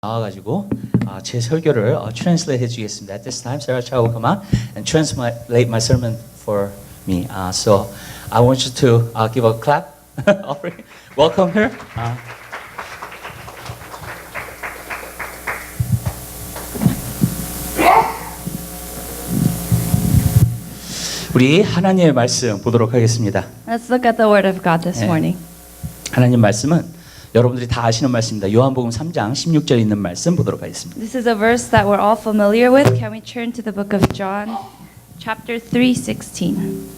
나와가지고 제 설교를 translate 해주겠습니다. At this time, Sarah Cha will come out and translate my sermon for me. So I want you to give a clap. Welcome her. 우리 하나님의 말씀 보도록 하겠습니다. Let's look at the word of God this morning. 하나님 말씀은 여러분들이 다 아시는 말씀입니다. 요한복음 3장 16절에 있는 말씀 보도록 하겠습니다. This is a verse that we're all familiar with. Can we turn to the book of John, chapter 3:16.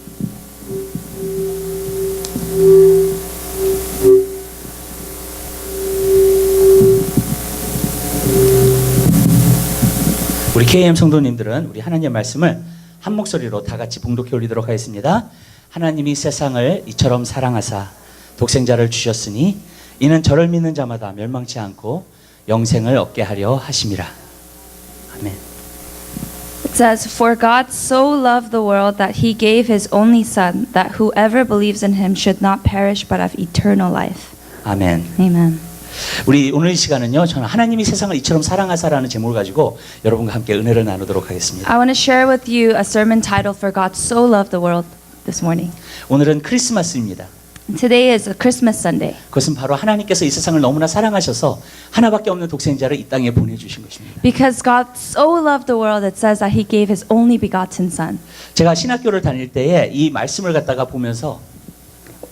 우리 KM 성도님들은 우리 하나님의 말씀을 한 목소리로 다 같이 봉독해 올리도록 하겠습니다. 하나님이 세상을 이처럼 사랑하사 독생자를 주셨으니 이는 저를 믿는 자마다 멸망치 않고 영생을 얻게 하려 하심이라. 아멘. It says, "For God so loved the world that he gave his only son, that whoever believes in him should not perish but have eternal life." 아멘. Amen. 우리 오늘 이 시간은요, 저는 하나님이 세상을 이처럼 사랑하사라는 제목을 가지고 여러분과 함께 은혜를 나누도록 하겠습니다. I want to share with you a sermon title, "For God so loved the world," this morning. 오늘은 크리스마스입니다. Today is a Christmas Sunday. 그것은 바로 하나님께서 이 세상을 너무나 사랑하셔서 하나밖에 없는 독생자를 이 땅에 보내주신 것입니다. Because God so loved the world, it says that he gave his only begotten son. 제가 신학교를 다닐 때에 이 말씀을 갖다가 보면서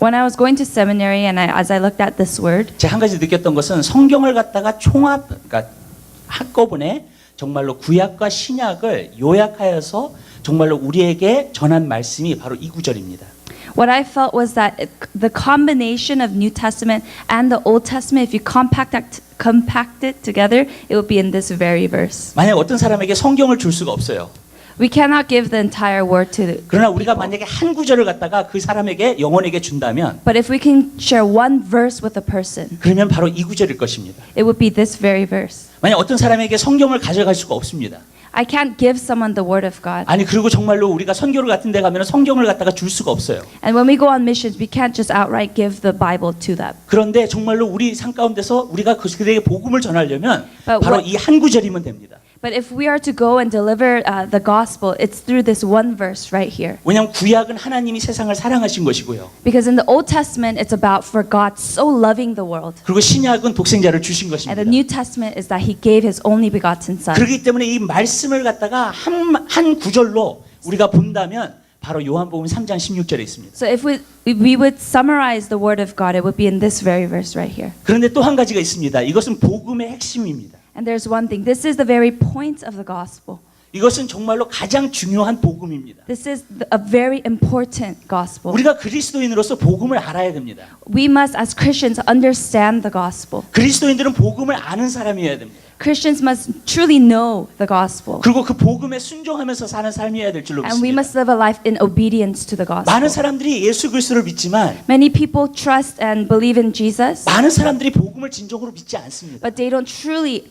When I was going to seminary and as I looked at this word, 제가 한 가지 느꼈던 것은 성경을 갖다가 그러니까 한꺼번에 정말로 구약과 신약을 요약하여서 정말로 우리에게 전한 말씀이 바로 이 구절입니다. what I felt was that the combination of New Testament and the Old Testament, if you compact it together, it would be in this very verse. 만약 어떤 사람에게 성경을 줄 수가 없어요. We cannot give the entire word to the 그러나 우리가 people. 만약에 한 구절을 갖다가 그 사람에게 영혼에게 준다면 But if we can share one verse with a person, 그러면 바로 이 구절일 것입니다. it would be this very verse. 만약 어떤 사람에게 성경을 가져갈 수가 없습니다. I can't give someone the word of God. 아니 그리고 정말로 우리가 선교를 같은 데 가면 성경을 갖다가 줄 수가 없어요. And when we go on missions, we can't just outright give the Bible to them. 그런데 정말로 우리 삶 가운데서 우리가 그들에게 복음을 전하려면 But 바로 what- 이 한 구절이면 됩니다. But if we are to go and deliver the gospel, it's through this one verse right here. 왜냐하면 구약은 하나님이 세상을 사랑하신 것이고요. Because in the Old Testament, it's about for God so loving the world. 그리고 신약은 독생자를 주신 And 것입니다. the New Testament is that he gave his only begotten son. 그렇기 때문에 이 말씀을 갖다가 한 구절로 우리가 본다면 바로 요한복음 3장 16절에 있습니다. So if we would summarize the word of God, it would be in this very verse right here. 그런데 또 한 가지가 있습니다. 이것은 복음의 핵심입니다. And there's one thing. This is the very point of the gospel. 이것은 정말로 가장 중요한 복음입니다. This is a very important gospel. 우리가 그리스도인으로서 복음을 알아야 됩니다. We must, as Christians, understand the gospel. 그리스도인들은 복음을 아는 사람이어야 됩니다. Christians must truly know the gospel. 그리고 그 복음에 순종하면서 사는 삶이어야 될 줄로 And we 믿습니다. must live a life in obedience to the 많은 gospel. 사람들이 예수 그리스도를 믿지만 Many people trust and believe in Jesus, 많은 사람들이 복음을 진정으로 믿지 않습니다. but they don't truly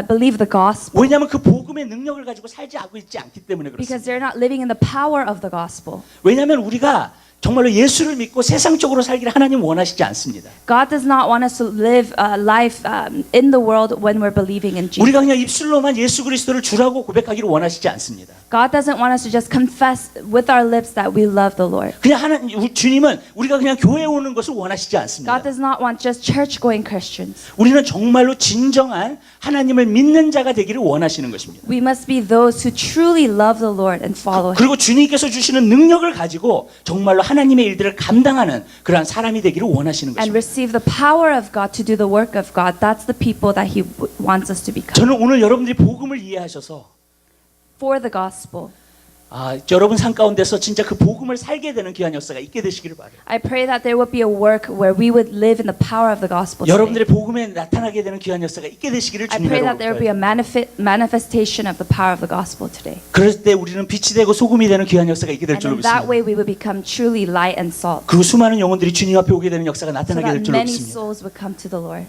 believe the gospel 왜냐하면 그 복음의 능력을 가지고 살지 않고 있지 않기 때문에 because 그렇습니다. they're not living in the power of the gospel. 왜냐하면 우리가 정말로 예수를 믿고 세상적으로 살기를 하나님 원하시지 않습니다. God does not want us to live a life in the world when we're believing in Jesus. 우리가 그냥 입술로만 예수 그리스도를 주라고 고백하기를 원하시지 않습니다. God doesn't want us to just confess with our lips that we love the Lord. 그냥 주님은 우리가 그냥 교회에 오는 것을 원하시지 않습니다. God does not want just church-going Christians. 우리는 정말로 진정한 하나님을 믿는 자가 되기를 원하시는 것입니다. We must be those who truly love the Lord and follow Him. 그리고 주님께서 주시는 능력을 가지고 정말로 하나님의 일들을 감당하는 그러한 사람이 되기를 원하시는 And 것입니다. receive the power of God to do the work of God. That's the people that He wants us to become. 저는 오늘 여러분들이 복음을 이해하셔서 For the gospel. 여러분 삶 가운데서 진짜 그 복음을 살게 되는 귀한 역사가 있게 되시기를 바라요. I pray that there would be a work where we would live in the power of the gospel today. 여러분들의 복음에 나타나게 되는 귀한 역사가 있게 되시기를 I pray that there would be 주님으로 a manifestation of the power of the gospel today. 그럴 때 우리는 빛이 되고 소금이 되는 귀한 역사가 있게 될 And 줄로 in that 믿습니다. way we would become truly light and salt. 그리고 수많은 영혼들이 주님 앞에 오게 되는 역사가 So 나타나게 될 that 줄로 many 믿습니다. souls would come to the Lord.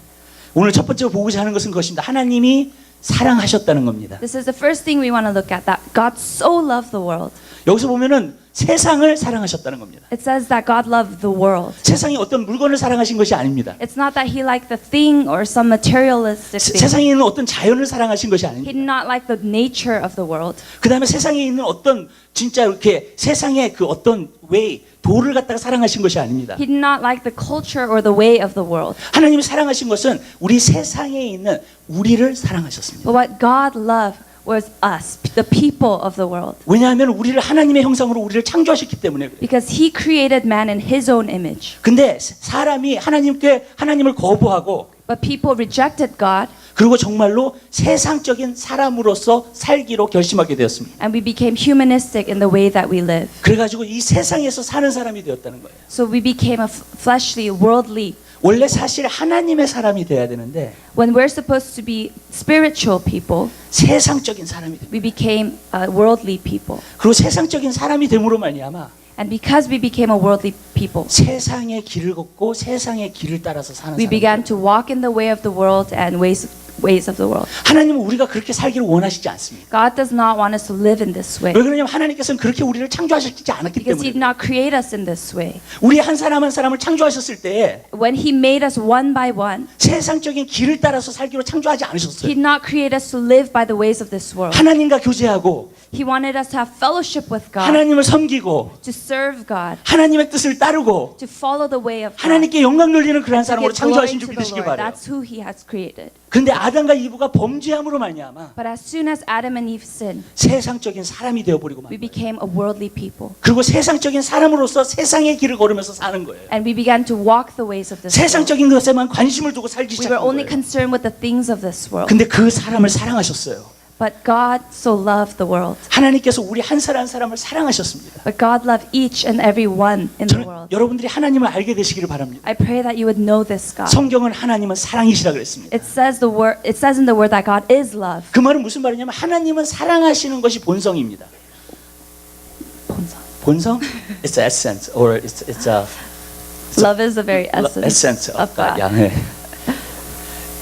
오늘 첫 번째 보고자 하는 것은 그것입니다. 하나님이 사랑하셨다는 겁니다. This is the first thing we want to look at, that God so loved the world. 여기서 보면은 세상을 사랑하셨다는 겁니다. It says that God loved the world. 세상이 어떤 물건을 사랑하신 것이 아닙니다. It's not that he liked the thing or some materialistic thing. 세상에 있는 어떤 자연을 사랑하신 것이 He 아닙니다. did not like the nature of the world. 그 다음에 세상에 있는 어떤 진짜 이렇게 세상의 그 어떤 way, 도를 갖다가 사랑하신 것이 아닙니다. He did not like the culture or the way of the world. 하나님이 사랑하신 것은 우리 세상에 있는 우리를 사랑하셨습니다. But what God loved was us, the people of the world. 왜냐하면 우리를 하나님의 형상으로 우리를 창조하셨기 때문에 그래요. Because he created man in his own image. 근데 사람이 하나님을 거부하고 But people rejected God 그리고 정말로 세상적인 사람으로서 살기로 결심하게 되었습니다. and we became humanistic in the way that we live. 그래가지고 이 세상에서 사는 사람이 되었다는 거예요. So we became a fleshly, worldly. 원래 사실 하나님의 사람이 돼야 되는데 When we're supposed to be spiritual people, 세상적인 사람이 됩니다. we became worldly people. 그리고 세상적인 사람이 됨으로 말미암아 And because we became a worldly people, 세상의 길을 걷고 세상의 길을 따라서 사는 we 사람. began to walk in the way of the world and ways of the world. 하나님은 우리가 그렇게 살기를 원하시지 않습니다. God does not want us to live in this way 왜 그러냐면 하나님께서는 그렇게 우리를 창조하시지 않았기 because He did 때문에 not create us in this way. 우리 한 사람 한 사람을 창조하셨을 때 When He made us one by one, 세상적인 길을 따라서 살기로 창조하지 He 않으셨어요. did not create us to live by the ways of this world. 하나님과 교제하고 He wanted us to have fellowship with God, 하나님을 섬기고 to serve God, 하나님의 뜻을 따르고 to follow the way of God. 하나님께 영광 돌리는 그러한 To 사람으로 give glory 창조하신 to 줄 the 믿으시기 Lord. 바라요. That's who He has created. 근데 아담과 이브가 범죄함으로 말미암아 But as soon as Adam and Eve sinned, 세상적인 사람이 되어버리고 만 we became a worldly people. 그리고 세상적인 사람으로서 세상의 길을 걸으면서 사는 거예요. And we began to walk the ways of this world. 세상적인 것에만 관심을 두고 살기 We were 시작한 only 거예요. concerned with the things of this world. 근데 그 사람을 사랑하셨어요. But God so loved the world. 하나님께서 우리 한 사람 한 사람을 사랑하셨습니다. But God loved each and every one in the 저는 world. 여러분들이 하나님을 알게 되시기를 바랍니다. I pray that you would know this God. 성경은 하나님은 사랑이시라 그랬습니다. It says in the word that God is love. 그 말은 무슨 말이냐면 하나님은 사랑하시는 것이 본성입니다. 본성? It's a essence or it's a Love is the very essence of of God. God. 네.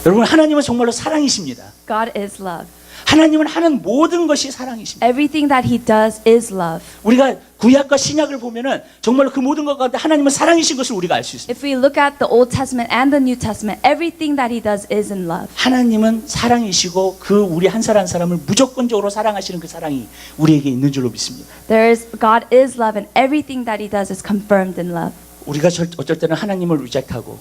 여러분 하나님은 정말로 사랑이십니다. God is love. 하나님은 하는 모든 것이 사랑이십니다. Everything that He does is love. 우리가 구약과 신약을 보면은 정말로 그 모든 것 가운데 하나님은 사랑이신 것을 우리가 알 수 있습니다. If we look at the Old Testament and the New Testament, everything that He does is in love. 하나님은 사랑이시고 그 우리 한 사람 한 사람을 무조건적으로 사랑하시는 그 사랑이 우리에게 있는 줄로 믿습니다. God is love, and everything that He does is confirmed in love. 우리가 어쩔 때는 하나님을 리젝트하고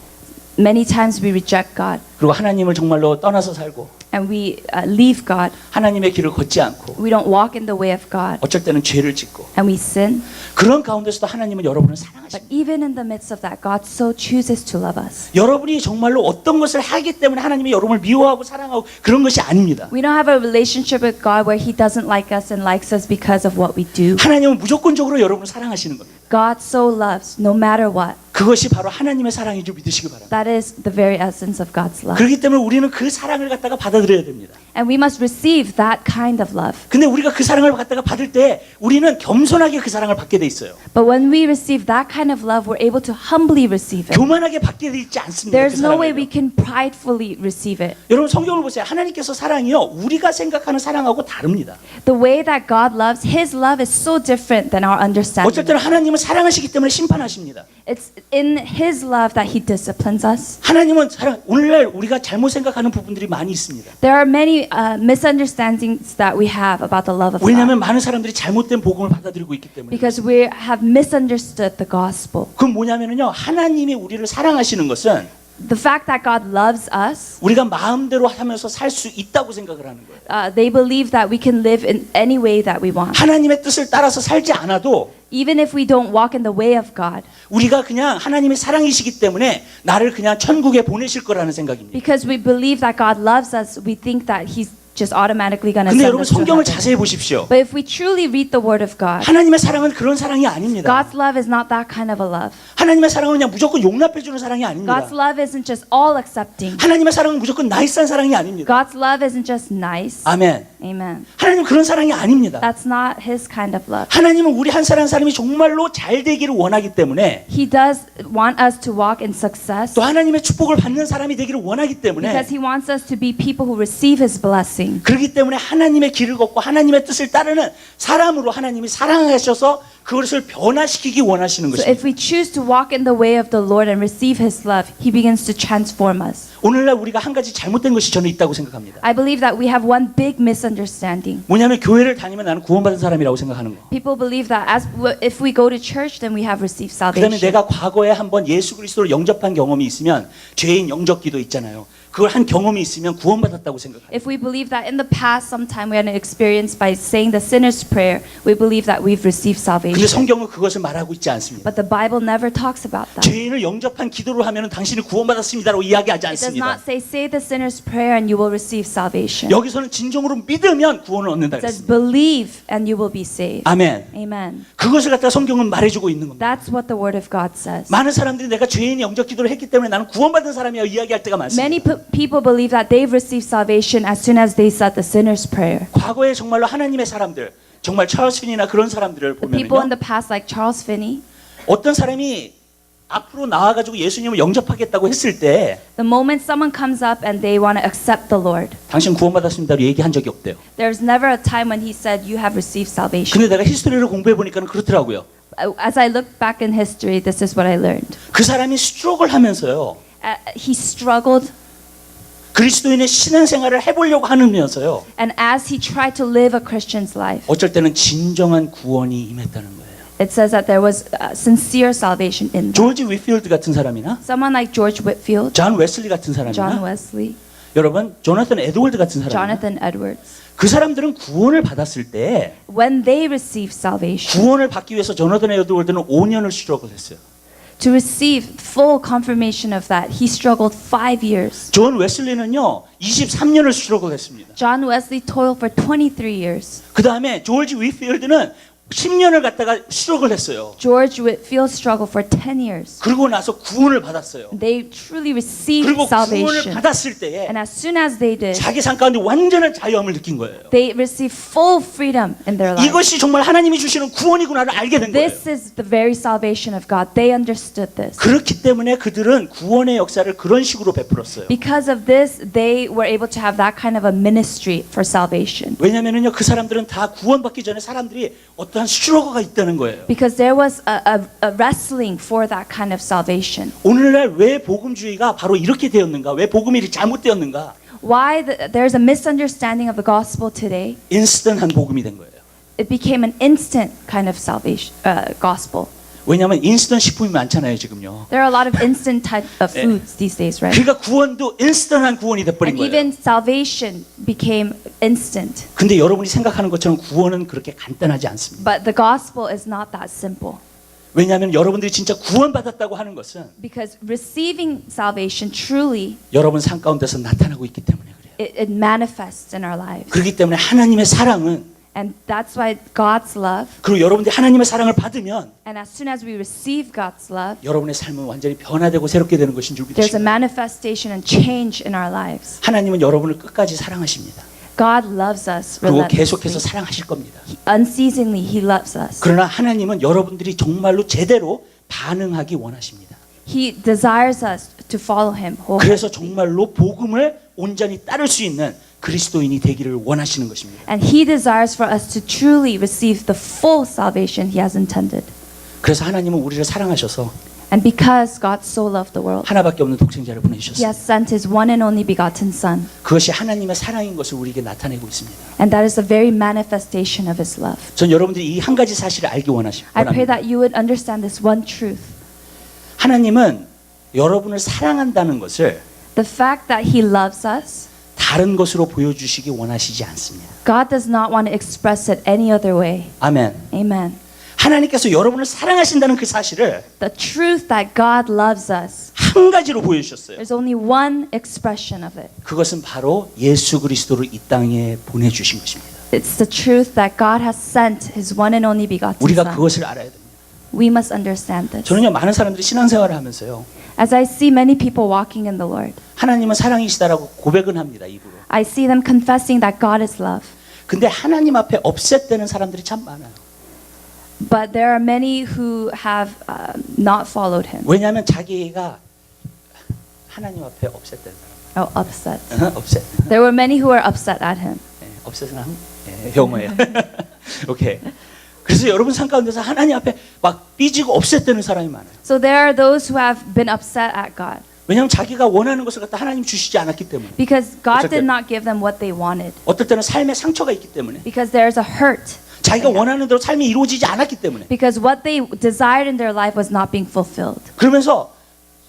Many times we reject God 그리고 하나님을 정말로 떠나서 살고 and we leave God. 하나님의 길을 걷지 않고 We don't walk in the way of God 어쩔 때는 죄를 짓고 and we sin. 그런 가운데서도 하나님은 여러분을 But 사랑하십니다. even in the midst of that, God so chooses to love us. 여러분이 정말로 어떤 것을 하기 때문에 하나님이 여러분을 미워하고 사랑하고 그런 것이 아닙니다. We don't have a relationship with God where He doesn't like us and likes us because of what we do. 하나님은 무조건적으로 여러분을 사랑하시는 겁니다. God so loves no matter what. 그것이 바로 하나님의 사랑인 줄 믿으시기 바랍니다. That is the very essence of God's love. 그렇기 때문에 우리는 그 사랑을 갖다가 받아들여야 됩니다. And we must receive that kind of love. 근데 우리가 그 사랑을 갖다가 받을 때 우리는 겸손하게 그 사랑을 받게 돼 있어요. But when we receive that kind of love, we're able to humbly receive it. 교만하게 받게 돼 있지 않습니다. 그 There's no way we 사랑을요. can pridefully receive it. 여러분 성경을 보세요. 하나님께서 사랑이요 우리가 생각하는 사랑하고 다릅니다. The way that God loves, His love is so different than our 어쩔 understanding. 때는 하나님은 사랑하시기 때문에 심판하십니다. It's in His love that He disciplines us. 하나님은 사랑. 오늘날 우리가 잘못 생각하는 부분들이 많이 있습니다. There are many misunderstandings that we have about the love of 왜냐하면 God 많은 사람들이 잘못된 복음을 받아들이고 있기 때문에. because we have misunderstood the gospel. 그건 뭐냐면요 하나님이 우리를 사랑하시는 것은 The fact that God loves us, 우리가 마음대로 하면서 살 수 있다고 생각을 하는 거예요. they believe that we can live in any way that we want. 하나님의 뜻을 따라서 살지 않아도 Even if we don't walk in the way of God, 우리가 그냥 하나님의 사랑이시기 때문에 나를 그냥 천국에 보내실 거라는 생각입니다. because we believe that God loves us, we think that He's just automatically going to 근데 send 여러분 us to 성경을 heaven. 자세히 보십시오. But if we truly read the Word of God, 하나님의 사랑은 그런 사랑이 아닙니다. God's love is not that kind of a love. 하나님의 사랑은 그냥 무조건 용납해주는 사랑이 아닙니다. God's love isn't just all accepting. 하나님의 사랑은 무조건 나이스한 사랑이 아닙니다. God's love isn't just nice. 아멘. Amen. 하나님은 그런 사랑이 아닙니다. That's not His kind of love. 하나님은 우리 한 사람 한 사람이 정말로 잘 되기를 원하기 때문에 He does want us to walk in success 또 하나님의 축복을 받는 사람이 되기를 원하기 때문에 because He wants us to be people who receive His blessing. understanding. 그렇기 때문에 하나님의 길을 걷고 하나님의 뜻을 따르는 사람으로 하나님이 사랑하셔서 그것을 변화시키기 원하시는 So 것입니다. if we choose to walk in the way of the Lord and receive His love, He begins to transform us. 오늘날 우리가 한 가지 잘못된 것이 저는 있다고 생각합니다. I believe that we have one big misunderstanding. 뭐냐면 교회를 다니면 나는 구원받은 사람이라고 생각하는 거. People believe that if we go to church, then we have received 그다음에 salvation. 내가 과거에 한번 예수 그리스도를 영접한 경험이 있으면 죄인 영접기도 있잖아요. 그걸 한 경험이 있으면 구원받았다고 생각합니다. If we believe that in the past, sometime we had an experience by saying the sinner's prayer, we believe that we've received 근데 salvation. 성경은 그것을 말하고 있지 않습니다. But the Bible never talks about that. 죄인을 영접한 기도를 하면 당신이 구원받았습니다라고 이야기하지 It does 않습니다. not say the sinner's prayer and you will receive salvation. 여기서는 진정으로 믿으면 구원을 얻는다 It says 그랬습니다. believe and you will be saved. 아멘. Amen. 그것을 갖다가 성경은 말해주고 있는 겁니다. That's what the Word of God says. 많은 사람들이 내가 죄인 영접 기도를 했기 때문에 나는 구원받은 사람이야 이야기할 때가 많습니다. Many people believe that they've received salvation as soon as they said the sinner's prayer. 과거에 정말로 하나님의 사람들, 정말 찰스 핀이나 그런 사람들을 The people in 보면요, the past, like Charles Finney, 어떤 사람이 앞으로 나와가지고 예수님을 영접하겠다고 했을 때 the moment someone comes up and they want to accept the Lord, 당신 구원받았습니다로 얘기한 적이 없대요. there's never a time when he said you have received salvation. 근데 내가 히스토리를 공부해 보니까는 그렇더라고요. As I look back in history, this is what I learned. 그 사람이 스트로크를 하면서요, He struggled, 그리스도인의 신앙생활을 해보려고 하면서요, and as he tried to live a Christian's life, 어쩔 때는 진정한 구원이 임했다는 거예요. it says that there was sincere salvation in them. 조지 위필드 같은 사람이나 Someone like George Whitfield, 존 웨슬리 같은 John 사람이나 Wesley, 여러분 조나단 에드워드 같은 사람이나 Jonathan Edwards, 그 사람들은 구원을 받았을 때 when they received salvation, 구원을 받기 위해서 조나단 에드워드는 5년을 스트러글 했어요. to receive full confirmation of that, he struggled 5 years. 존 웨슬리는요 23년을 스트러글 했습니다. John Wesley toiled for 23 years. 그 다음에 조지 위필드는 10년을 갖다가 스트러글 했어요. George Whitfield struggled for 10 years. 그러고 나서 구원을 받았어요. They truly received 그리고 구원을 salvation. 받았을 때에 And as soon as they did, 자기 삶 가운데 완전한 자유함을 느낀 거예요. they received full freedom in their life. 이것이 정말 하나님이 주시는 구원이구나를 알게 된 거예요. This is the very salvation of God. They understood this. 그렇기 때문에 그들은 구원의 역사를 그런 식으로 베풀었어요. Because of this, they were able to have that kind of a ministry for salvation. 왜냐면은요 그 사람들은 다 구원받기 전에 사람들이 어떠한 스트러거가 있다는 거예요. Because there was a wrestling for that kind of salvation. 오늘날 왜 복음주의가 바로 이렇게 되었는가? 왜 복음이 잘못되었는가? Why there's a misunderstanding of the gospel today. 인스턴트한 복음이 된 거예요. It became an instant kind of salvation gospel. 왜냐하면 인스턴트 식품이 많잖아요 지금요. There are a lot of instant type of foods these days, right? 그러니까 구원도 인스턴트한 구원이 돼버린 And 거예요. even salvation became instant. 근데 여러분이 생각하는 것처럼 구원은 그렇게 간단하지 않습니다. But the gospel is not that simple. 왜냐하면 여러분들이 진짜 구원받았다고 하는 것은 Because receiving salvation truly, 여러분 삶 가운데서 나타나고 있기 때문에 그래요. it manifests in our lives. 그렇기 때문에 하나님의 사랑은 And that's why God's love, 그리고 여러분들이 하나님의 사랑을 받으면 and as soon as we receive God's love, 여러분의 삶은 완전히 변화되고 새롭게 되는 것인 줄 there's a 믿으시고 manifestation and change in our lives. 하나님은 여러분을 끝까지 사랑하십니다. God loves us 그리고 계속해서 relentlessly. 사랑하실 겁니다. Unceasingly, He loves us. 그러나 하나님은 여러분들이 정말로 제대로 반응하기 원하십니다. He desires us to follow Him wholeheartedly. 그래서 정말로 복음을 온전히 따를 수 있는 그리스도인이 되기를 원하시는 것입니다. And He desires for us to truly receive the full salvation He has intended. 그래서 하나님은 우리를 사랑하셔서 And because God so loved the world, 하나밖에 없는 독생자를 He 보내주셨어요. has sent His one and only begotten Son. 그것이 하나님의 사랑인 것을 우리에게 나타내고 있습니다. And that is the very manifestation of His love. 전 여러분들이 이 한 가지 사실을 알기 I pray 원합니다. that you would understand this one truth. 하나님은 여러분을 사랑한다는 것을 The fact that He loves us, 다른 것으로 보여주시기 원하시지 않습니다. God does not want to express it any other way. 아멘. Amen. 하나님께서 여러분을 사랑하신다는 그 사실을 The truth that God loves us, 한 가지로 보여주셨어요. there's only one expression of it. 그것은 바로 예수 그리스도를 이 땅에 보내주신 것입니다. It's the truth that God has sent His one and only begotten 우리가 Son. 그것을 알아야 됩니다. We must understand this. 저는요 많은 사람들이 신앙생활을 하면서요 As I see many people walking in the Lord, 하나님은 사랑이시다라고 고백은 합니다 입으로. I see them confessing that God is love. 근데 하나님 앞에 업셋되는 사람들이 참 많아요. But there are many who have not followed Him 왜냐하면 자기가 하나님 앞에 업셋된 사람. Oh, upset. upset. There were many who were upset at him. upset은 영어예요. 오케이. 그래서 여러분 삶 가운데서 하나님 앞에 막 삐지고 업셋되는 사람이 많아요. So there are those who have been upset at God 왜냐하면 자기가 원하는 것을 갖다 하나님 주시지 않았기 때문에. because God 어쩔 did 때- not give them what they wanted. 어떨 때는 삶에 상처가 있기 때문에. Because there's a hurt. 자기가 원하는 대로 삶이 이루어지지 않았기 때문에. Because what they desired in their life was not being fulfilled. 그러면서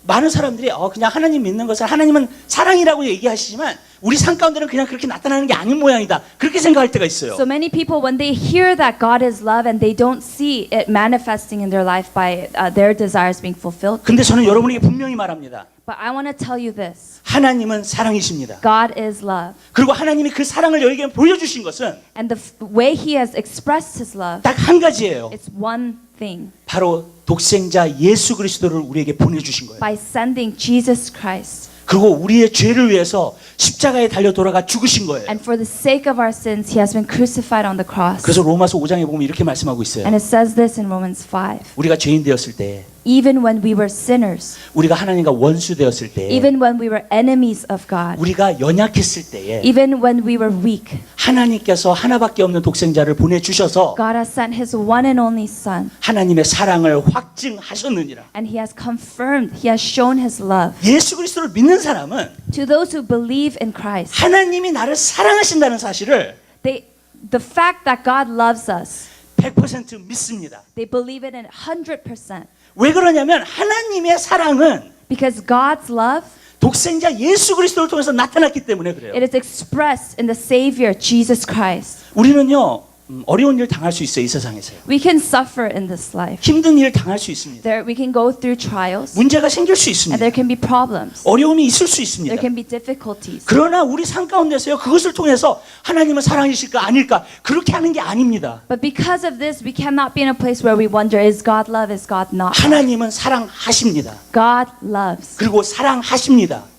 많은 사람들이 그냥 하나님 믿는 것을 하나님은 사랑이라고 얘기하시지만 우리 삶 가운데는 그냥 그렇게 나타나는 게 아닌 모양이다. 그렇게 생각할 때가 있어요. So many people, when they hear that God is love and they don't see it manifesting in their life by their desires being fulfilled. 근데 저는 여러분에게 분명히 말합니다. But I want to tell you this. 하나님은 사랑이십니다. God is love. 그리고 하나님이 그 사랑을 너에게 보여주신 것은 And the way he has expressed his love, 딱 한 가지예요. it's one thing. 바로 독생자 예수 그리스도를 우리에게 보내주신 거예요. By sending Jesus Christ. 그리고 우리의 죄를 위해서 십자가에 달려 돌아가 죽으신 거예요. And for the sake of our sins, he has been crucified on the cross. 그래서 로마서 5장에 보면 이렇게 말씀하고 있어요. And it says this in Romans 5. 우리가 죄인 되었을 때, Even when we were sinners, 우리가 하나님과 원수 되었을 때, even when we were enemies of God, 우리가 연약했을 때에 even when we were weak, 하나님께서 하나밖에 없는 독생자를 보내주셔서 God has sent his one and only Son, 하나님의 사랑을 확증하셨느니라. and he has confirmed, he has shown his love. 예수 그리스도를 믿는 사람은 To those who believe in Christ, 하나님이 나를 사랑하신다는 사실을 the fact that God loves us, 100% 믿습니다. they believe it in 100%. 왜 그러냐면 하나님의 사랑은 Because God's love, 독생자 예수 그리스도를 통해서 나타났기 때문에 그래요. it is expressed in the Savior, Jesus Christ. 우리는요 어려운 일 당할 수 있어요 이 세상에서요. We can suffer in this life. 힘든 일 당할 수 있습니다. There, we can go through trials, 문제가 생길 수 and 있습니다. there can be problems. 어려움이 있을 수 There 있습니다. can be difficulties. 그러나 우리 삶 가운데서요 그것을 통해서 하나님은 사랑이실까 아닐까 그렇게 하는 게 아닙니다. But because of this, we cannot be in a place where we wonder, is God love, is God not? 하나님은 사랑하십니다. God loves. 그리고 사랑하십니다.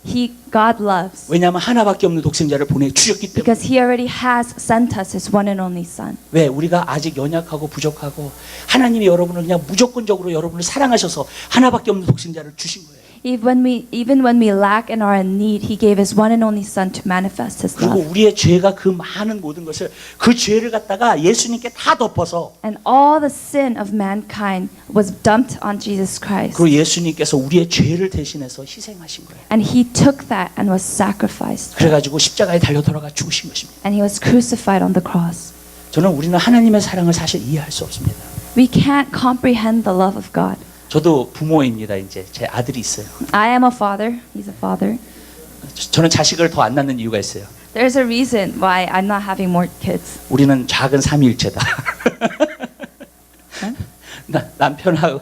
God loves. 왜냐하면 하나밖에 없는 독생자를 보내주셨기 때문에. Because he already has sent us his one and only Son. 왜? 우리가 아직 연약하고 부족하고 하나님이 여러분을 그냥 무조건적으로 여러분을 사랑하셔서 하나밖에 없는 독생자를 주신 거예요. Even when we lack and are in need, he gave his one and only Son to manifest his 그리고 love. 우리의 죄가 그 많은 모든 것을 그 죄를 갖다가 예수님께 다 덮어서 And all the sin of mankind was dumped on Jesus Christ. 그리고 예수님께서 우리의 죄를 대신해서 희생하신 거예요. And he took that and was sacrificed. 그래가지고 십자가에 달려 돌아가 죽으신 것입니다. And he was crucified on the cross. 저는 우리는 하나님의 사랑을 사실 이해할 수 없습니다. We can't comprehend the love of God. 저도 부모입니다. 이제 제 아들이 있어요. I am a father. He's a father. 저는 자식을 더 안 낳는 이유가 있어요. There's a reason why I'm not having more kids. 우리는 작은 삼위일체다. 남편하고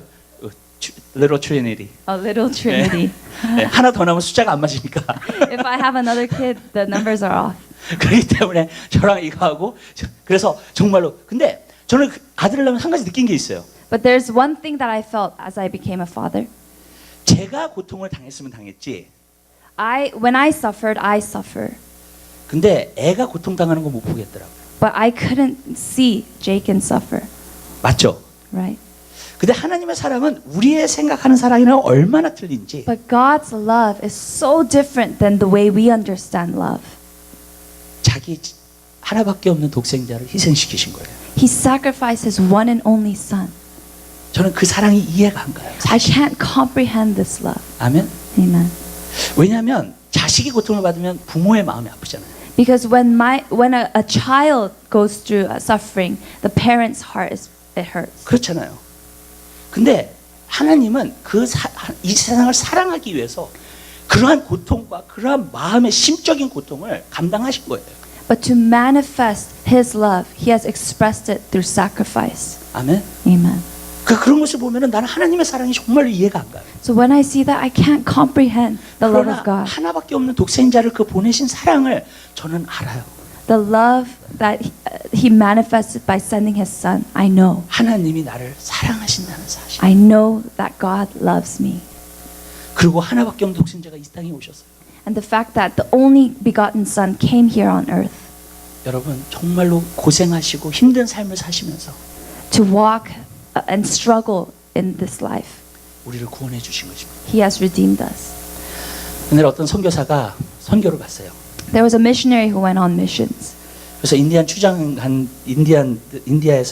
Little Trinity. A little Trinity. 네, 하나 더 나면 숫자가 안 맞으니까. If I have another kid, the numbers are off. 그렇기 때문에 저랑 이거 하고 그래서 정말로 근데 저는 그 아들을 낳으면 한 가지 느낀 게 있어요. But there's one thing that I felt as I became a father. 제가 고통을 당했으면 당했지. When I suffered, I suffer. 근데 애가 고통당하는 거 못 보겠더라고요. But I couldn't see Jake suffer, 맞죠? right? 근데 하나님의 사랑은 우리의 생각하는 사랑이랑 얼마나 틀린지 But God's love is so different than the way we understand love. 자기 하나밖에 없는 독생자를 희생시키신 거예요. He sacrificed his one and only Son. 저는 그 사랑이 이해가 안 가요. I can't comprehend this love. 아멘. Amen. 왜냐하면 자식이 고통을 받으면 부모의 마음이 아프잖아요. Because when a child goes through suffering, the parent's heart it hurts. 그렇잖아요. 근데 하나님은 이 세상을 사랑하기 위해서 그러한 고통과 그러한 마음의 심적인 고통을 감당하신 거예요. But to manifest his love, he has expressed it through sacrifice. 아멘. Amen. 그런 것을 보면은 나는 하나님의 사랑이 정말로 이해가 안 가요. So when I see that, I can't comprehend the love of 그러나 God. 하나밖에 없는 독생자를 그 보내신 사랑을 저는 알아요. The love that he manifested by sending his Son, I know. 하나님이 나를 사랑하신다는 사실. I know that God loves me. 그리고 하나밖에 없는 독생자가 이 땅에 오셨어요. And the fact that the only begotten Son came here on earth 여러분 정말로 고생하시고 힘든 삶을 사시면서 to walk and struggle in this life. 우리를 구원해 주신 것입니다. He has redeemed us. 그날 어떤 선교사가 선교를 갔어요. There was a missionary who went on missions. 그래서 인디아에서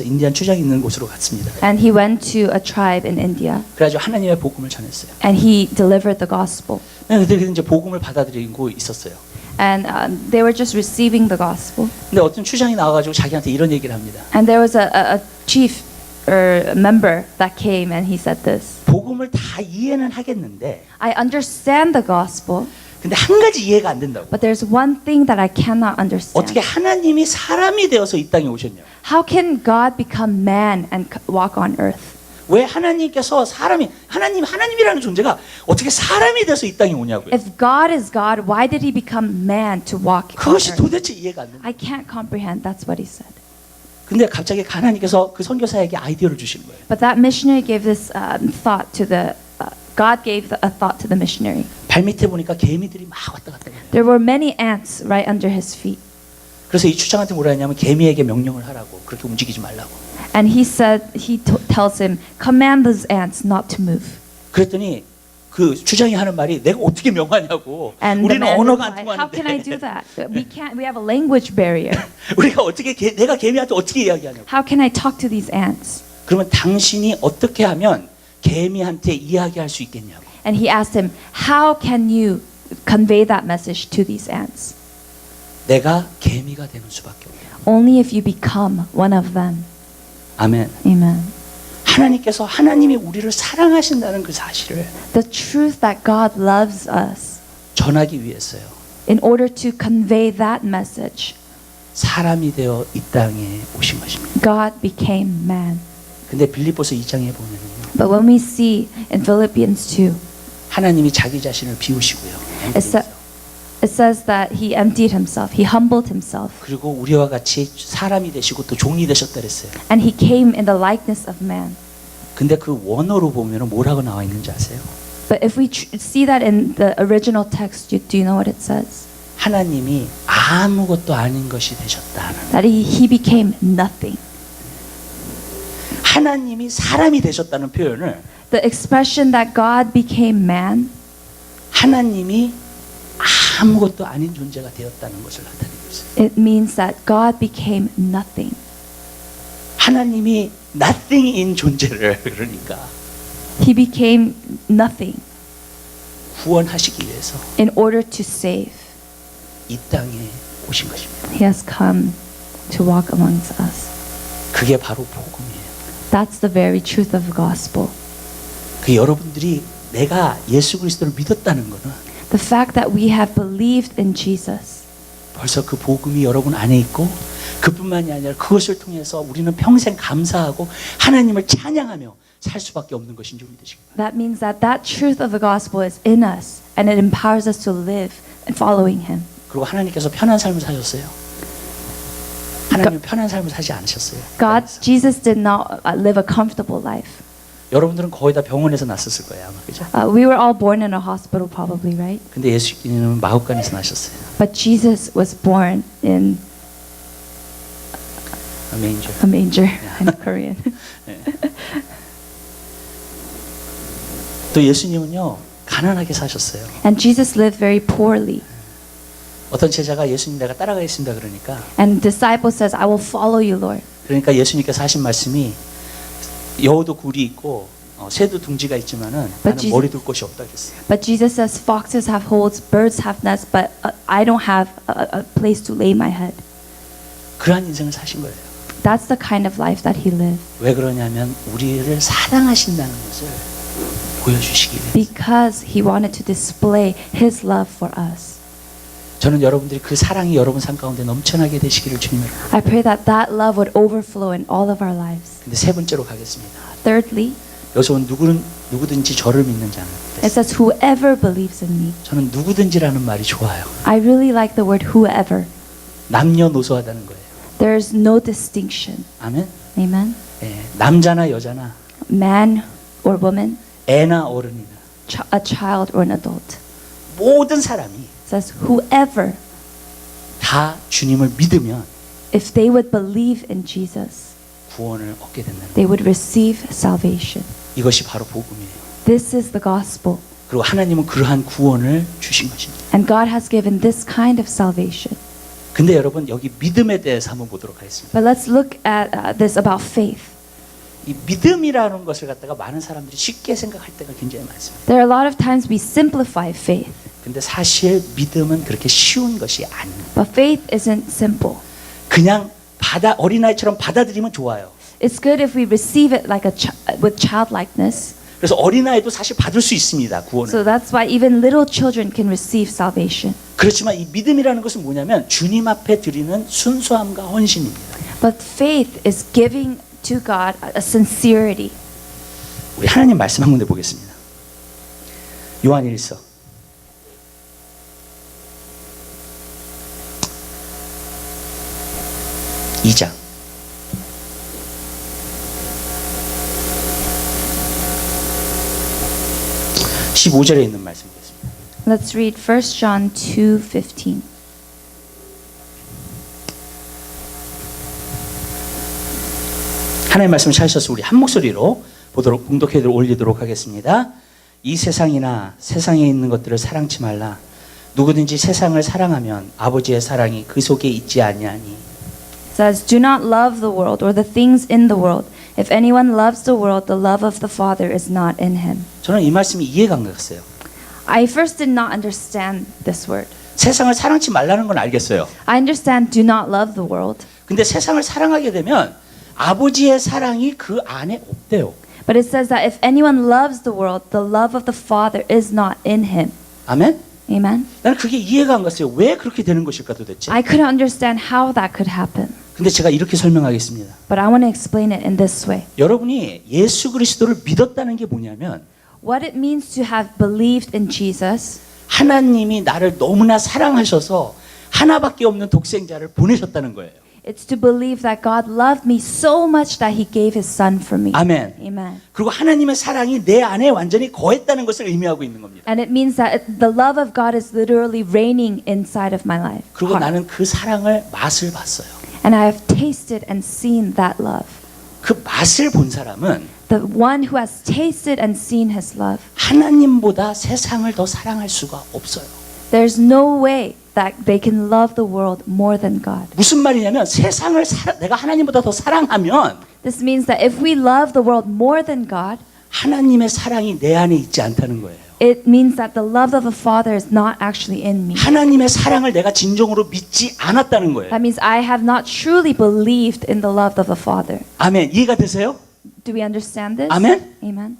인디안 추장이 있는 곳으로 갔습니다. And he went to a tribe in India. 그래가지고 하나님의 복음을 전했어요. And he delivered the gospel. 그들이 이제 복음을 받아들이고 있었어요. And they were just receiving the gospel. 근데 어떤 추장이 나와가지고 자기한테 이런 얘기를 합니다. And there was a chief or a member that came and he said this. 복음을 다 이해는 하겠는데, I understand the gospel, 근데 한 가지 이해가 안 된다고. but there's one thing that I cannot understand. 어떻게 하나님이 사람이 되어서 이 땅에 오셨냐? How can God become man and walk on earth? 왜 하나님께서 하나님이라는 존재가 어떻게 사람이 돼서 이 땅에 오냐고요? If God is God, why did he become man to walk on 그것이 earth? 도대체 이해가 안 된다. I can't comprehend. That's what he said. 근데 갑자기 하나님께서 그 선교사에게 아이디어를 주신 거예요. But that missionary gave this thought to God gave a thought to the missionary. 발밑에 보니까 개미들이 막 왔다 갔다 해요. There were many ants right under his feet. 그래서 이 추장한테 뭐라 했냐면 개미에게 명령을 하라고, 그렇게 움직이지 말라고. And he tells him, command those ants not to move. 그랬더니 그 추장이 하는 말이 내가 어떻게 명하냐고. And the 우리는 man 언어가 안 replied, how can I do 통하는데 that? We have a language barrier. 우리가 어떻게 내가 개미한테 어떻게 이야기하냐고. How can I talk to these ants? 그러면 당신이 어떻게 하면 개미한테 이야기할 수 있겠냐고. And he asked him, how can you convey that message to these ants? 내가 개미가 되는 수밖에 없다. Only if you become one of them. 아멘. Amen. 하나님이 우리를 사랑하신다는 그 사실을 The truth that God loves us, 전하기 위해서요. in order to convey that message, 사람이 되어 이 땅에 오신 것입니다. God became man. 근데 빌립보서 2장에 보면은요. But when we see in Philippians 2, 하나님이 자기 자신을 비우시고요. it says that he emptied himself, he humbled himself, 그리고 우리와 같이 사람이 되시고 또 종이 되셨다 그랬어요. and he came in the likeness of man. 근데 그 원어로 보면은 뭐라고 나와 있는지 아세요? But if we see that in the original text, do you know what it says? 하나님이 아무것도 아닌 것이 되셨다는. That he became nothing. 하나님이 사람이 되셨다는 표현을 The expression that God became man, 하나님이 아무것도 아닌 존재가 되었다는 것을 나타내고 있어요. it means that God became nothing. 하나님이 nothing인 존재를 그러니까 He became nothing 구원하시기 위해서 in order to save. 이 땅에 오신 것입니다. He has come to walk amongst us. 그게 바로 복음이에요. That's the very truth of the gospel. 그 여러분들이 내가 예수 그리스도를 믿었다는 거는 The fact that we have believed in Jesus, 벌써 그 복음이 여러분 안에 있고 그뿐만이 아니라 그것을 통해서 우리는 평생 감사하고 하나님을 찬양하며 살 수밖에 없는 것인 줄 믿으십니다. that means that that truth of the gospel is in us and it empowers us to live and following him. 그리고 하나님께서 편한 삶을 사셨어요. 하나님은 편한 삶을 사지 않으셨어요. God, Jesus did not live a comfortable life. 여러분들은 거의 다 병원에서 났었을 거예요, 아마 그죠? We were all born in a hospital probably, right? 근데 예수님은 마구간에서 나셨어요. But Jesus was born in A manger. a manger in Korean. 또 예수님은요 가난하게 사셨어요. And Jesus lived very poorly. 어떤 제자가 예수님 내가 따라가겠습니다 그러니까 And the disciple says, I will follow you, Lord. 그러니까 예수님께서 하신 말씀이 여우도 굴이 있고 새도 둥지가 있지만은 나는 Jesus- 머리 둘 곳이 없다 그랬어요. But Jesus says, foxes have holes, birds have nests, but I don't have a place to lay my head. 그러한 인생을 사신 거예요. That's the kind of life that he lived. 왜 그러냐면 우리를 사랑하신다는 것을 보여주시기 위해. Because he wanted to display his love for us. 저는 여러분들이 그 사랑이 여러분 삶 가운데 넘쳐나게 되시기를 주님으로. I pray that that love would overflow in all of our lives. 근데 세 번째로 가겠습니다. Thirdly, 여기서 온 누구든지 저를 믿는 자는. it says, whoever believes in me. 저는 누구든지라는 말이 좋아요. I really like the word whoever. 남녀노소하다는 거예요. There's no distinction. 아멘. Amen. 예, 남자나 여자나 Man or woman, 애나 어른이나 a child or an adult. 모든 사람이 It says, whoever, 다 주님을 믿으면 if they would believe in Jesus, 구원을 얻게 된다는 거예요. they would receive salvation. 이것이 바로 복음이에요. This is the gospel. 그리고 하나님은 그러한 구원을 주신 것입니다. And God has given this kind of salvation. 근데 여러분 여기 믿음에 대해서 한번 보도록 하겠습니다. But let's look at this about faith. 이 믿음이라는 것을 갖다가 많은 사람들이 쉽게 생각할 때가 굉장히 많습니다. There are a lot of times we simplify faith, 근데 사실 믿음은 그렇게 쉬운 것이 아닙니다. but faith isn't simple. 그냥 어린아이처럼 받아들이면 좋아요. It's good if we receive it like with childlikeness. 그래서 어린아이도 사실 받을 수 있습니다. 구원을. So that's why even little children can receive salvation. 그렇지만 이 믿음이라는 것은 뭐냐면 주님 앞에 드리는 순수함과 헌신입니다. But faith is giving to God a sincerity. 우리 하나님 말씀 한 군데 보겠습니다. 요한일서 2장 15절에 있는 말씀이겠습니다. Let's read 1 John 2:15. 하나님의 말씀을 찾으셔서 우리 한 목소리로 봉독해 올리도록 하겠습니다. 이 세상이나 세상에 있는 것들을 사랑치 말라. 누구든지 세상을 사랑하면 아버지의 사랑이 그 속에 있지 아니하니. It says, "Do not love the world or the things in the world. If anyone loves the world, the love of the Father is not in him." 저는 이 말씀이 이해가 안 갔어요. I first did not understand this word. 세상을 사랑치 말라는 건 알겠어요. I understand do not love the world. 근데 세상을 사랑하게 되면 아버지의 사랑이 그 안에 없대요. But it says that if anyone loves the world, the love of the Father is not in him. 아멘? Amen. 나는 그게 이해가 안 갔어요. 왜 그렇게 되는 것일까 도대체? I couldn't understand how that could happen. 근데 제가 이렇게 설명하겠습니다. But I want to explain it in this way. 여러분이 예수 그리스도를 믿었다는 게 뭐냐면 What it means to have believed in Jesus 하나님이 나를 너무나 사랑하셔서 하나밖에 없는 독생자를 보내셨다는 거예요. It's to believe that God loved me so much that He gave His Son for me. 아멘. Amen. 그리고 하나님의 사랑이 내 안에 완전히 거했다는 것을 의미하고 있는 겁니다. And it means that the love of God is literally reigning inside of my life. 그리고 heart. 나는 그 사랑을 맛을 봤어요. And I have tasted and seen that love. 그 맛을 본 사람은 The one who has tasted and seen His love. 하나님보다 세상을 더 사랑할 수가 없어요. There's no way that they can love the world more than God. 무슨 말이냐면 세상을 내가 하나님보다 더 사랑하면 This means that if we love the world more than God, 하나님의 사랑이 내 안에 있지 않다는 거예요. it means that the love of the Father is not actually in me. 하나님의 사랑을 내가 진정으로 믿지 않았다는 거예요. That means I have not truly believed in the love of the Father. 아멘. 이해가 되세요? Do we understand this? 아멘. Amen.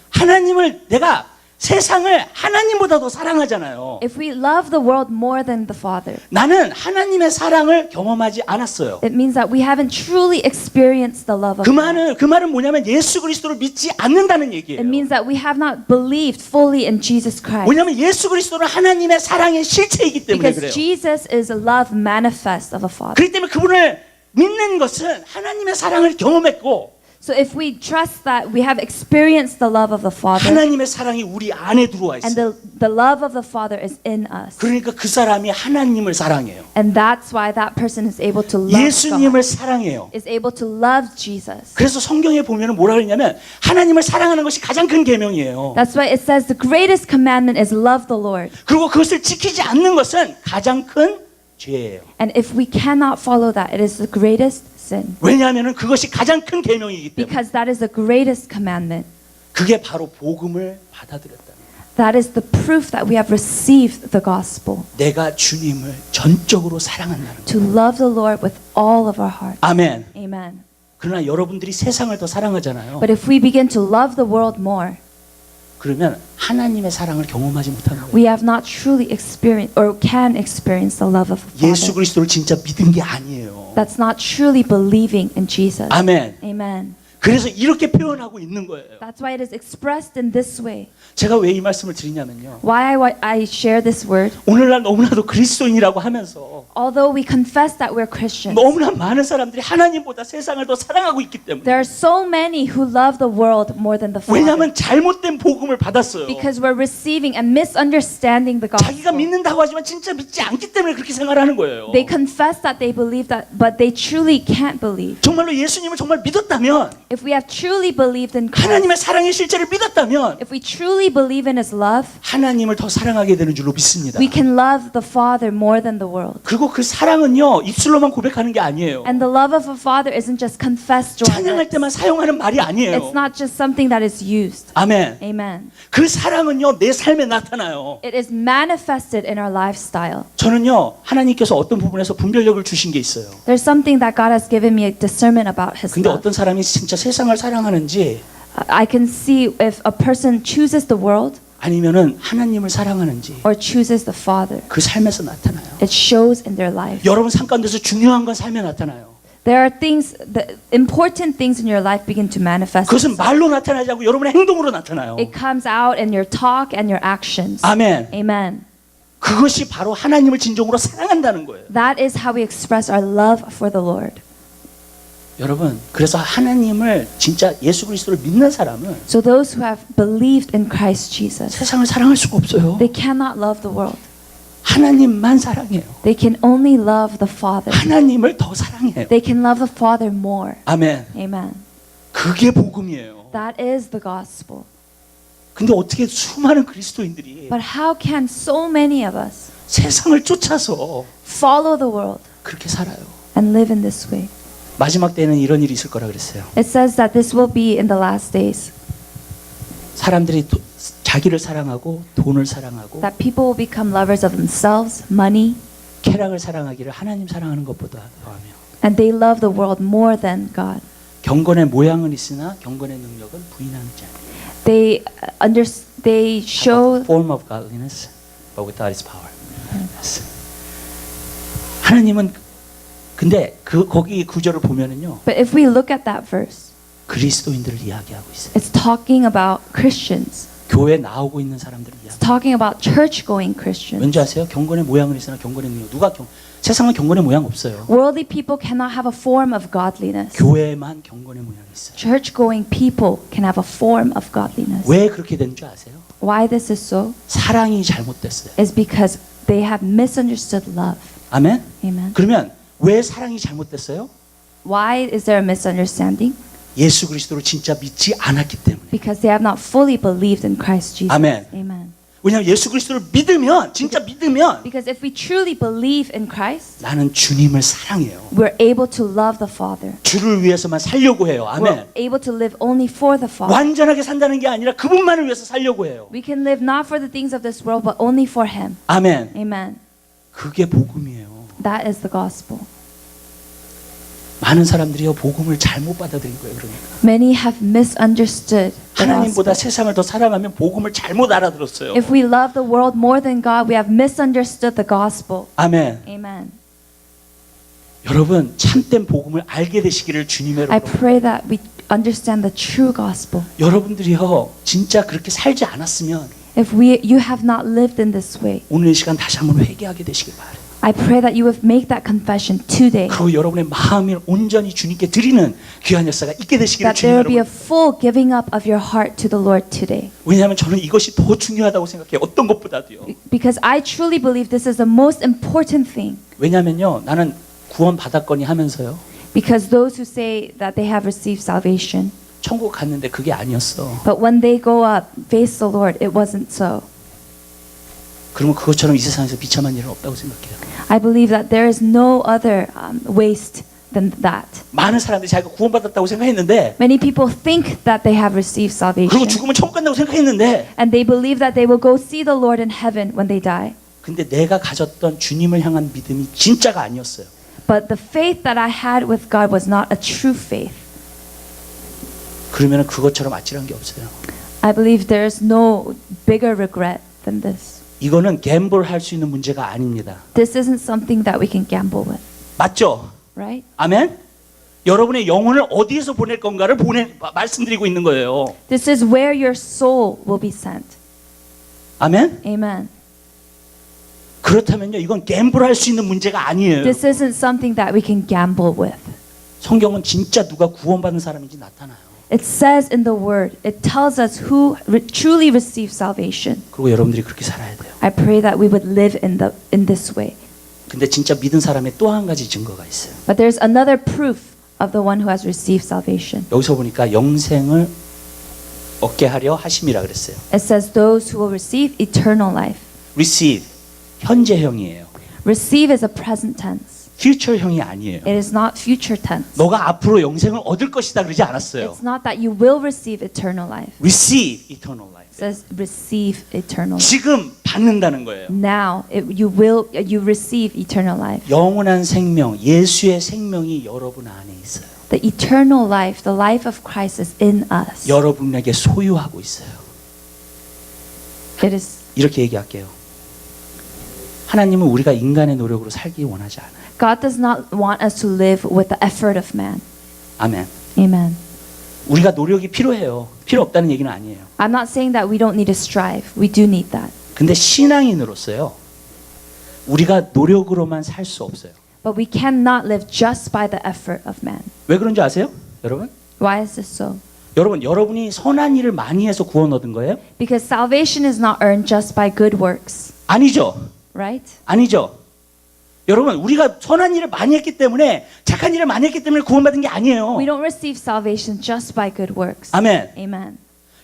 하나님을 내가 세상을 하나님보다 더 사랑하잖아요. If we love the world more than the Father, 나는 하나님의 사랑을 경험하지 않았어요. it means that we haven't truly experienced the love of God. 그 말은 뭐냐면 예수 그리스도를 믿지 않는다는 얘기예요. It means that we have not believed fully in Jesus Christ. 왜냐하면 예수 그리스도는 하나님의 사랑의 실체이기 때문에 Because 그래요. Jesus is a love manifest of a Father. 그렇기 때문에 그분을 믿는 것은 하나님의 사랑을 경험했고 So if we trust that we have experienced the love of the Father 하나님의 사랑이 우리 안에 들어와 and 있어요. the love of the Father is in us. 그러니까 그 사람이 하나님을 사랑해요. And that's why that person is able to love 예수님을 God, 사랑해요. is able to love Jesus. 그래서 성경에 보면은 뭐라 그러냐면 하나님을 사랑하는 것이 가장 큰 계명이에요. That's why it says the greatest commandment is love the Lord. 그리고 그것을 지키지 않는 것은 가장 큰 죄예요. And if we cannot follow that, it is the greatest sin. 왜냐하면은 그것이 가장 큰 계명이기 때문에 Because that is the greatest commandment. 그게 바로 복음을 받아들였다는 거예요. That is the proof that we have received the gospel. 내가 주님을 전적으로 사랑한다는 거예요. To love the Lord with all of our heart. 아멘. Amen. 그러나 여러분들이 세상을 더 사랑하잖아요. But if we begin to love the world more, 그러면 하나님의 사랑을 경험하지 못하는 거예요. we have not truly experienced or can experience the love of the 예수 Father. 그리스도를 진짜 믿은 게 아니에요. That's not truly believing in Jesus. 아멘. Amen. 그래서 이렇게 표현하고 있는 거예요. That's why it is expressed in this way. 제가 왜 이 말씀을 드리냐면요. Why I share this word, 오늘날 너무나도 그리스도인이라고 하면서 although we confess that we're Christians, 너무나 많은 사람들이 하나님보다 세상을 더 사랑하고 있기 때문에 there are so many who love the world more than the Father. 왜냐하면 잘못된 복음을 받았어요. Because we're receiving and misunderstanding the 자기가 gospel. 믿는다고 하지만 진짜 믿지 않기 때문에 그렇게 생활하는 거예요. They confess that they believe that, but they truly can't believe. 정말로 예수님을 정말 믿었다면 If we have truly believed in Christ, 하나님의 사랑의 실제를 믿었다면 if we truly believe in His love, 하나님을 더 사랑하게 되는 줄로 믿습니다. we can love the Father more than the world. 그리고 그 사랑은요 입술로만 고백하는 게 아니에요. And the love of a Father isn't just confessed or 찬양할 때만 사용하는 말이 아니에요. it's not just something that is used. 아멘. Amen. 그 사랑은요 내 삶에 나타나요. It is manifested in our lifestyle. 저는요 하나님께서 어떤 부분에서 분별력을 주신 게 있어요. There's something that God has given me a discernment about His 근데 love. 어떤 사람이 진짜 세상을 사랑하는지 I can see if a person chooses the world 아니면은 하나님을 사랑하는지 or chooses the Father. 그 삶에서 나타나요. It shows in their life. 여러분 삶 가운데서 중요한 건 삶에 나타나요. There are things, the important things in your life begin to manifest. 그것은 말로 나타나지 않고 여러분의 행동으로 나타나요. It comes out in your talk and your actions. 아멘. Amen. 그것이 바로 하나님을 진정으로 사랑한다는 거예요. That is how we express our love for the Lord. 여러분, 그래서 하나님을 진짜 예수 그리스도를 믿는 사람은 So those who have believed in Christ Jesus, 세상을 사랑할 수가 없어요. they cannot love the world. 하나님만 사랑해요. They can only love the Father. 하나님을 더 사랑해요. They can love the Father more. 아멘. Amen. 그게 복음이에요. That is the gospel. 근데 어떻게 수많은 그리스도인들이 But how can so many of us 세상을 쫓아서 follow the world 그렇게 살아요? and live in this way? 마지막 때는 이런 일이 있을 거라 그랬어요. It says that this will be in the last days. 사람들이 자기를 사랑하고 돈을 사랑하고 That people will become lovers of themselves, money, 쾌락을 사랑하기를 하나님 사랑하는 것보다 더하며 and they love the world more than God. 경건의 모양은 있으나 경건의 능력은 부인하는 자. They show form of godliness, but without its power. Yes. 하나님은 근데 거기 구절을 보면은요 But if we look at that verse, 그리스도인들을 이야기하고 있어요. it's talking about Christians. 교회 나오고 있는 사람들을 It's 이야기. talking about church-going Christians. 왠지 아세요? 경건의 모양은 있으나 경건의 능력. 세상은 경건의 모양 없어요. Worldly people cannot have a form of godliness. 교회만 경건의 모양이 있어요. Church-going people can have a form of godliness. 왜 그렇게 된 줄 아세요? Why this is so 사랑이 잘못됐어요. is because they have misunderstood love. 아멘. Amen. 그러면 왜 사랑이 잘못됐어요? Why is there a misunderstanding? 예수 그리스도를 진짜 믿지 않았기 때문에. Because they have not fully believed in Christ Jesus. 아멘. Amen. 왜냐하면 예수 그리스도를 믿으면 진짜 믿으면 Because if we truly believe in Christ, 나는 주님을 사랑해요. we're able to love the Father. 주를 위해서만 살려고 해요. We're 아멘. able to live only for the Father. 완전하게 산다는 게 아니라 그분만을 위해서 살려고 해요. We can live not for the things of this world, but only for Him. 아멘. Amen. 그게 복음이에요. That is the gospel. 많은 사람들이요 복음을 잘못 받아들인 거예요. 그러니까 Many have misunderstood the 하나님보다 gospel. 세상을 더 사랑하면 복음을 잘못 알아들었어요. If we love the world more than God, we have misunderstood the gospel. 아멘. Amen. 여러분 참된 복음을 알게 되시기를 주님의 I 이름으로. pray that we understand the true gospel. 여러분들이요 진짜 그렇게 살지 않았으면 If you have not lived in this way, 오늘 이 시간 다시 한번 회개하게 되시길 바라요. I pray that you would make that confession today. 그리고 여러분의 마음을 온전히 주님께 드리는 귀한 역사가 있게 되시기를 That there 주님 will be a 여러분. full giving up of your heart to the Lord today. 왜냐하면 저는 이것이 더 중요하다고 생각해요. 어떤 것보다도요. Because I truly believe this is the most important thing. 왜냐하면요 나는 구원 받았거니 하면서요 Because those who say that they have received salvation, 천국 갔는데 그게 아니었어. but when they go up, face the Lord, it wasn't so. 그러면 그것처럼 이 세상에서 비참한 일은 없다고 생각해요. I believe that there is no other waste than that. 많은 사람들이 자기가 구원받았다고 생각했는데 Many people think that they have received 그리고 salvation, 죽으면 천국 간다고 생각했는데 and they believe that they will go see the Lord in heaven when they die. 근데 내가 가졌던 주님을 향한 믿음이 진짜가 아니었어요. But the faith that I had with God was not a true faith. 그러면 그것처럼 아찔한 게 없어요. I believe there is no bigger regret than this. 이거는 갬블할 수 있는 문제가 아닙니다. This isn't something that we can gamble with, 맞죠? right? 아멘? 여러분의 영혼을 어디에서 보낼 건가를 말씀드리고 있는 거예요. This is where your soul will be sent. 아멘? Amen. 그렇다면요, 이건 갬블할 수 있는 문제가 아니에요. This isn't something that we can gamble with. 성경은 진짜 누가 구원받은 사람인지 나타나요. It says in the word, it tells us who truly receives salvation. 그리고 여러분들이 그렇게 살아야 돼요. I pray that we would live in this way. 근데 진짜 믿은 사람의 또 한 가지 증거가 있어요. But there's another proof of the one who has received salvation. 여기서 보니까 영생을 얻게 하려 하심이라 그랬어요. It says those who will receive eternal life. receive 현재형이에요. Receive is a present tense. future형이 아니에요. It is not future tense. 너가 앞으로 영생을 얻을 것이다 그러지 않았어요. It's not that you will receive eternal life. receive eternal life. It says receive eternal life. 지금 받는다는 거예요. Now you receive eternal life. 영원한 생명, 예수의 생명이 여러분 안에 있어요. The eternal life, the life of Christ is in us. 여러분에게 소유하고 있어요. It is. 이렇게 얘기할게요. 하나님은 우리가 인간의 노력으로 살기 원하지 않아요. God does not want us to live with the effort of man. 아멘. Amen. 우리가 노력이 필요해요. 필요 없다는 얘기는 아니에요. I'm not saying that we don't need to strive. We do need that. 근데 신앙인으로서요. 우리가 노력으로만 살 수 없어요. But we cannot live just by the effort of man. 왜 그런지 아세요? 여러분? Why is this so? 여러분이 선한 일을 많이 해서 구원 얻은 거예요? Because salvation is not earned just by good works, 아니죠. right? 아니죠. 여러분, 우리가 선한 일을 많이 했기 때문에 착한 일을 많이 했기 때문에 구원받은 게 아니에요. We don't receive salvation just by good works. 아멘. Amen.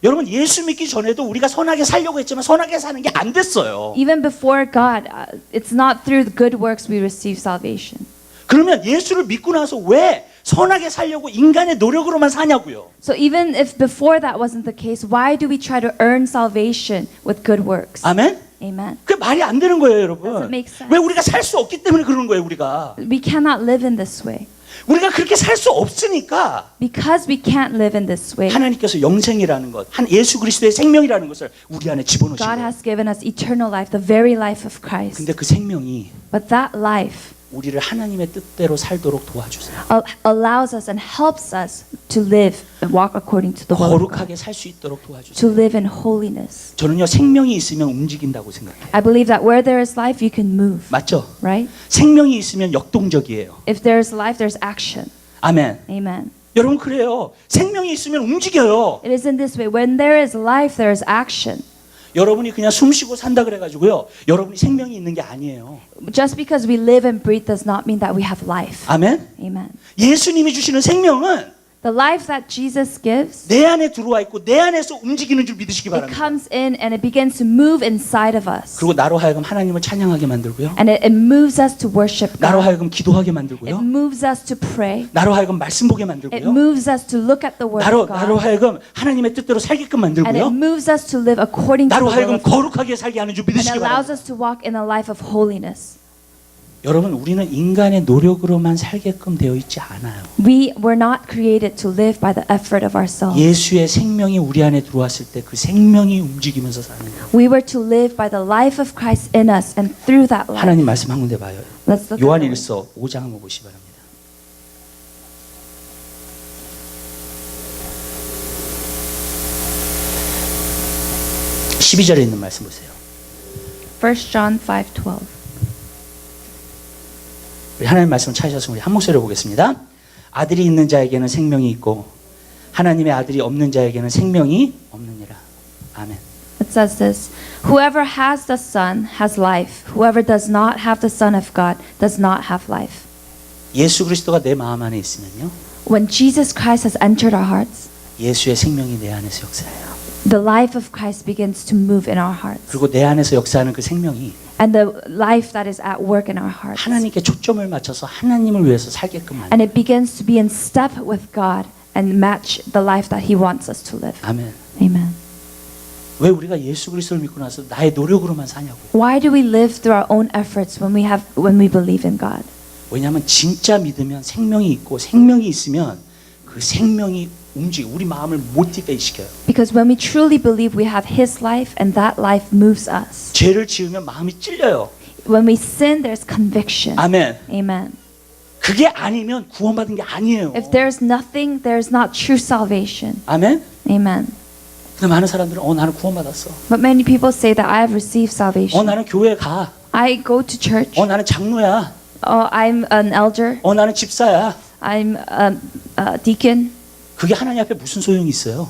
여러분, 예수 믿기 전에도 우리가 선하게 살려고 했지만 선하게 사는 게 안 됐어요. Even before God, it's not through the good works we receive salvation. 그러면 예수를 믿고 나서 왜 선하게 살려고 인간의 노력으로만 사냐고요. So even if before that wasn't the case, why do we try to earn salvation with good works? 아멘. Amen. 그게 말이 안 되는 거예요, 여러분. Doesn't make sense. 왜 우리가 살 수 없기 때문에 그러는 거예요, 우리가. We cannot live in this way. 우리가 그렇게 살 수 없으니까 Because we can't live in this way, 하나님께서 영생이라는 것, 한 예수 그리스도의 생명이라는 것을 우리 안에 집어넣으신 God 거예요. has given us eternal life, the very life of Christ. 근데 그 생명이 But that life 우리를 하나님의 뜻대로 살도록 도와주세요. allows us and helps us to live and walk according to the will of God, 거룩하게 살 수 있도록 도와주세요. to live in holiness. 저는요, 생명이 있으면 움직인다고 생각해요. I believe that where there is life, you can move, 맞죠? right? 생명이 있으면 역동적이에요. If there is life, there's action. 아멘. Amen. 여러분, 그래요. 생명이 있으면 움직여요. It is in this way. When there is life, there is action. 여러분이 그냥 숨 쉬고 산다 그래가지고요, 여러분이 생명이 있는 게 아니에요. Just because we live and breathe does not mean that we have life. 아멘. Amen. 예수님이 주시는 생명은 The life that Jesus gives, 내 안에 들어와 있고 내 안에서 움직이는 줄 믿으시기 it 바랍니다. comes in and it begins to move inside of us. 그리고 나로 하여금 하나님을 찬양하게 만들고요. And it moves us to worship 나로 God. 하여금 기도하게 It 만들고요. moves us to pray. 나로 하여금 말씀 보게 It 만들고요. moves us to look at the Word 나로 of God. 하여금 하나님의 뜻대로 살게끔 And it 만들고요. moves us to live according to 나로 the will 하여금 of God. 거룩하게 살게 하는 줄 And 믿으시기 allows 바랍니다. us to walk in a life of holiness. 여러분, 우리는 인간의 노력으로만 살게끔 되어 있지 않아요. We were not created to live by the effort of ourselves. 예수의 생명이 우리 안에 들어왔을 때 그 생명이 움직이면서 사는 거예요. We were to live by the life of Christ in us, and through that life. 하나님 말씀 한 군데 봐요. Let's look at the word. 요한일서 5장 한번 보시기 바랍니다. 음. 12절에 있는 말씀 보세요. 1 John 5:12. 우리 하나님 말씀을 찾으셨으면 우리 한 목소리로 보겠습니다. 아들이 있는 자에게는 생명이 있고 하나님의 아들이 없는 자에게는 생명이 없느니라. 아멘. It says this: Whoever has the Son has life. Whoever does not have the Son of God does not have life. 예수 그리스도가 내 마음 안에 있으면요, When Jesus Christ has entered our hearts, 예수의 생명이 내 안에서 역사해요. the life of Christ begins to move in our hearts. 그리고 내 안에서 역사하는 그 생명이 And the life that is at work in our hearts. 하나님께 초점을 맞춰서 하나님을 위해서 살게끔 만들어요. And it begins to be in step with God and match the life that He wants us to live. 아멘. Amen. 왜 우리가 예수 그리스도를 믿고 나서 나의 노력으로만 사냐고요. Why do we live through our own efforts when we believe in God? 왜냐하면 진짜 믿으면 생명이 있고 생명이 있으면 그 생명이 우리 마음을 모티베이트 시켜요. Because when we truly believe we have His life and that life moves us. 죄를 지으면 마음이 찔려요. When we sin, there's conviction. 아멘. Amen. 그게 아니면 구원받은 게 아니에요. If there's nothing, there's not true salvation. 아멘. Amen. 근데 많은 사람들은 나는 구원받았어. But many people say that I have received salvation. 나는 교회 가. I go to church. 나는 장로야. I'm an elder. 나는 집사야. I'm a deacon. 그게 하나님 앞에 무슨 소용이 있어요?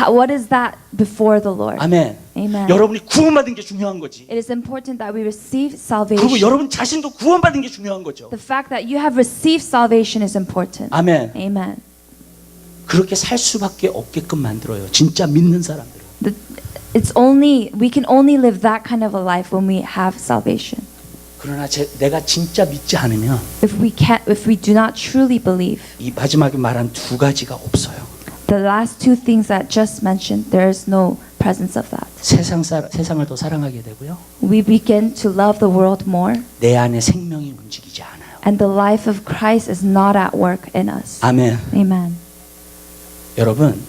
What is that before the Lord? 아멘. Amen. 여러분이 구원받은 게 중요한 거지. It is important that we receive 그리고 salvation. 여러분 자신도 구원받은 게 중요한 거죠. The fact that you have received salvation is important. 아멘. Amen. 그렇게 살 수밖에 없게끔 만들어요. 진짜 믿는 사람들은. We can only live that kind of a life when we have salvation. 그러나 내가 진짜 믿지 않으면 If we do not truly believe, 이 마지막에 말한 두 가지가 없어요. the last two things that just mentioned, there is no presence of that. 세상을 더 사랑하게 되고요. We begin to love the world more, 내 안에 생명이 움직이지 않아요. and the life of Christ is not at work in us. 아멘. Amen. 여러분,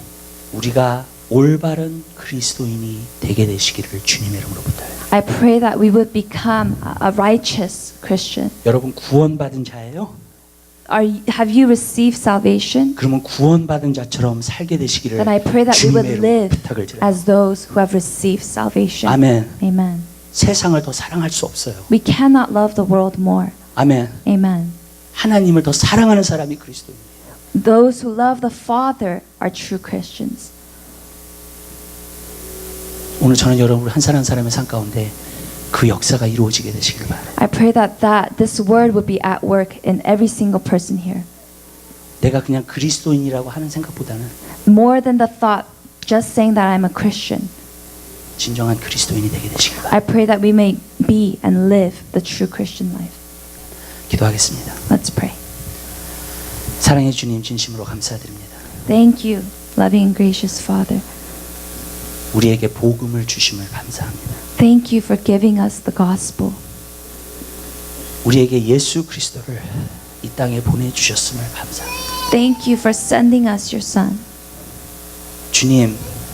우리가 올바른 그리스도인이 되게 되시기를 주님의 이름으로 부탁해요. I pray that we would become a righteous Christian. 여러분 구원받은 자예요? Have you received salvation? 그러면 구원받은 자처럼 살게 되시기를 Then I pray that we 주님의 would 이름으로 live 부탁을 드려요. as those who have received salvation. 아멘. Amen. 세상을 더 사랑할 수 없어요. We cannot love the world more. 아멘. Amen. 하나님을 더 사랑하는 사람이 그리스도입니다. Those who love the Father are true Christians. 오늘 저는 여러분을 한 사람 한 사람의 삶 가운데 그 역사가 이루어지게 되시길 바라요. I pray that this word would be at work in every single person here. 내가 그냥 그리스도인이라고 하는 생각보다는 More than the thought, just saying that I'm a Christian. 진정한 그리스도인이 되게 되시길 바라요. I pray that we may be and live the true Christian life. 기도하겠습니다. Let's pray. 사랑해 주님 진심으로 감사드립니다. Thank you, loving and gracious Father. 우리에게 복음을 주심을 감사합니다. Thank you for giving us the gospel. 우리에게 예수 그리스도를 이 땅에 보내주셨음을 감사합니다. Thank you for sending us your Son. 주님,